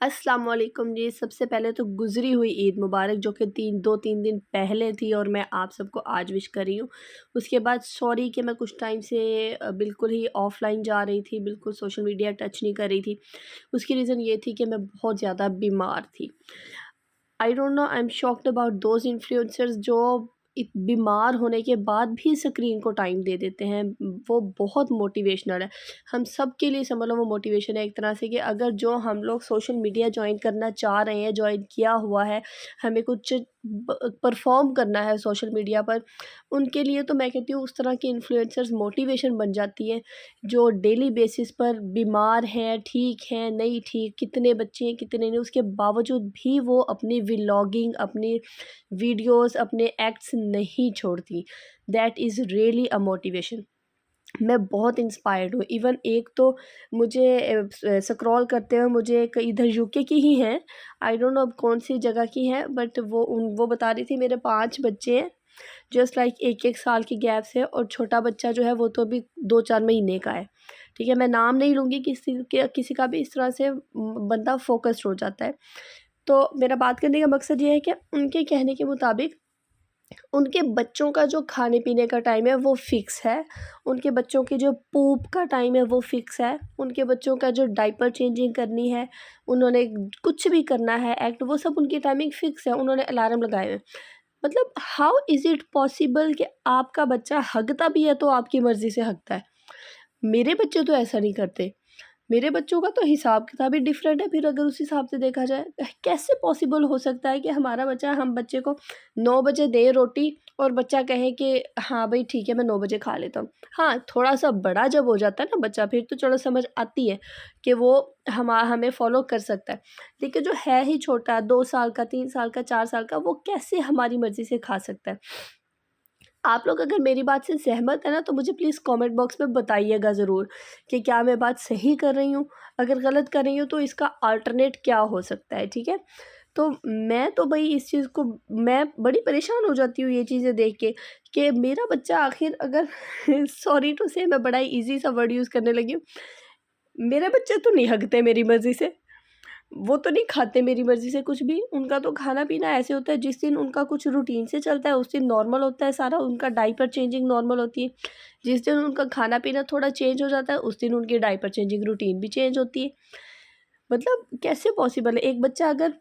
अस्सलाम वालेकुम जी। सबसे पहले तो गुज़री हुई ईद मुबारक, जो कि 2-3 दिन पहले थी और मैं आप सबको आज विश कर रही हूँ। उसके बाद सॉरी कि मैं कुछ टाइम से बिल्कुल ही ऑफ़लाइन जा रही थी, बिल्कुल सोशल मीडिया टच नहीं कर रही थी। उसकी रीज़न ये थी कि मैं बहुत ज़्यादा बीमार थी। I don't know, I am shocked about those influencers जो बीमार होने के बाद भी स्क्रीन को टाइम दे देते हैं। वो बहुत मोटिवेशनल है। हम सब के लिए समझ लो वो मोटिवेशन है एक तरह से, कि अगर जो हम लोग सोशल मीडिया जॉइन करना चाह रहे हैं, जॉइन किया हुआ है, हमें कुछ परफॉर्म करना है सोशल मीडिया पर, उनके लिए तो मैं कहती हूँ उस तरह के इन्फ्लुएंसर्स मोटिवेशन बन जाती है, जो डेली बेसिस पर बीमार हैं, ठीक हैं, नहीं ठीक, कितने बच्चे हैं, कितने नहीं, उसके बावजूद भी वो अपनी व्लॉगिंग, अपनी वीडियोस, अपने एक्ट्स नहीं छोड़ती। That is really a motivation. मैं बहुत इंस्पायर्ड हूँ। इवन एक तो मुझे स्क्रॉल करते हुए मुझे एक इधर यूके की ही हैं, आई डोंट नो अब कौन-सी जगह की हैं, बट वो बता रही थी मेरे 5 बच्चे हैं, जस्ट लाइक 1-1 साल की गैप से, और छोटा बच्चा जो है वो तो अभी 2-4 महीने का है। ठीक है? मैं नाम नहीं लूँगी किसी का भी, इस तरह से बंदा फ़ोकस्ड हो जाता है। तो मेरा बात करने का मकसद ये है कि उनके कहने के मुताबिक उनके बच्चों का जो खाने-पीने का टाइम है वो फ़िक्स है, उनके बच्चों के जो पूप का टाइम है वो फ़िक्स है, उनके बच्चों का जो डायपर चेंजिंग करनी है, उन्होंने कुछ भी करना है एक्ट, वो सब उनकी टाइमिंग फ़िक्स है, उन्होंने अलार्म लगाए हुए हैं। मतलब हाउ इज़ इट पॉसिबल कि आपका बच्चा हगता भी है तो आपकी मर्ज़ी से हगता है? मेरे बच्चे तो ऐसा नहीं करते। मेरे बच्चों का तो हिसाब-किताब ही डिफरेंट है, फिर अगर उस हिसाब से देखा जाए। कैसे पॉसिबल हो सकता है कि हमारा बच्चा, हम बच्चे को 9 बजे दें रोटी, और बच्चा कहे कि हाँ भई ठीक है, मैं 9 बजे खा लेता हूँ। हाँ, थोड़ा-सा बड़ा जब हो जाता है ना बच्चा, फिर तो चलो समझ आती है कि वो हमें फ़ॉलो कर सकता है। लेकिन जो है ही छोटा, 2 साल का, 3 साल का, 4 साल का, वो कैसे हमारी मर्ज़ी से खा सकता है? आप लोग अगर मेरी बात से सहमत हैं ना, तो मुझे प्लीज़ कमेंट बॉक्स में बताइएगा ज़रूर कि क्या मैं बात सही कर रही हूँ? अगर गलत कर रही हूँ तो इसका अल्टरनेट क्या हो सकता है, ठीक है? तो मैं तो भई इस चीज़ को, मैं बड़ी परेशान हो जाती हूँ ये चीज़ें देख के, कि मेरा बच्चा आखिर अगर सॉरी टू से, मैं बड़ा ईज़ी सा वर्ड यूज़ करने लगी हूँ। मेरे बच्चे तो नहीं हगते मेरी मर्ज़ी से। वो तो नहीं खाते मेरी मर्ज़ी से कुछ भी, उनका तो खाना-पीना ऐसे होता है, जिस दिन उनका कुछ रूटीन से चलता है उस दिन नॉर्मल होता है सारा, उनका डायपर चेंजिंग नॉर्मल होती है। जिस दिन उनका खाना-पीना थोड़ा चेंज हो जाता है, उस दिन उनकी डायपर चेंजिंग रूटीन भी चेंज होती है। मतलब कैसे पॉसिबल है? एक बच्चा अगर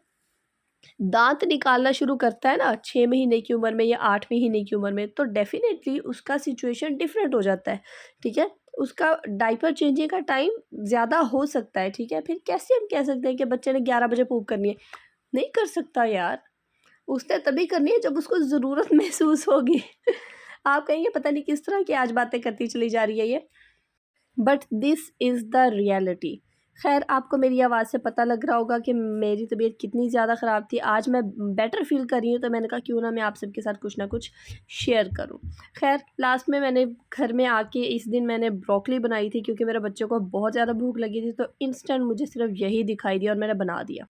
दाँत निकालना शुरू करता है ना 6 महीने की उम्र में या 8 महीने की उम्र में, तो डेफ़िनेटली उसका सिचुएशन डिफरेंट हो जाता है, ठीक है? उसका डायपर चेंजिंग का टाइम ज़्यादा हो सकता है, ठीक है? फिर कैसे हम कह सकते हैं कि बच्चे ने 11 बजे पूप करनी है? नहीं कर सकता यार, उसने तभी करनी है जब उसको ज़रूरत महसूस होगी। आप कहेंगे पता नहीं किस तरह की आज बातें करती चली जा रही है ये। But this is the reality. ख़ैर, आपको मेरी आवाज़ से पता लग रहा होगा कि मेरी तबीयत कितनी ज़्यादा ख़राब थी। आज मैं बेटर फ़ील कर रही हूँ, तो मैंने कहा क्यों ना मैं आप सबके साथ कुछ ना कुछ शेयर करूँ। ख़ैर, लास्ट में मैंने घर में आके इस दिन मैंने ब्रोकोली बनाई थी, क्योंकि मेरे बच्चों को बहुत ज़्यादा भूख लगी थी, तो इंस्टेंट मुझे सिर्फ़ यही दिखाई दिया और मैंने बना दिया।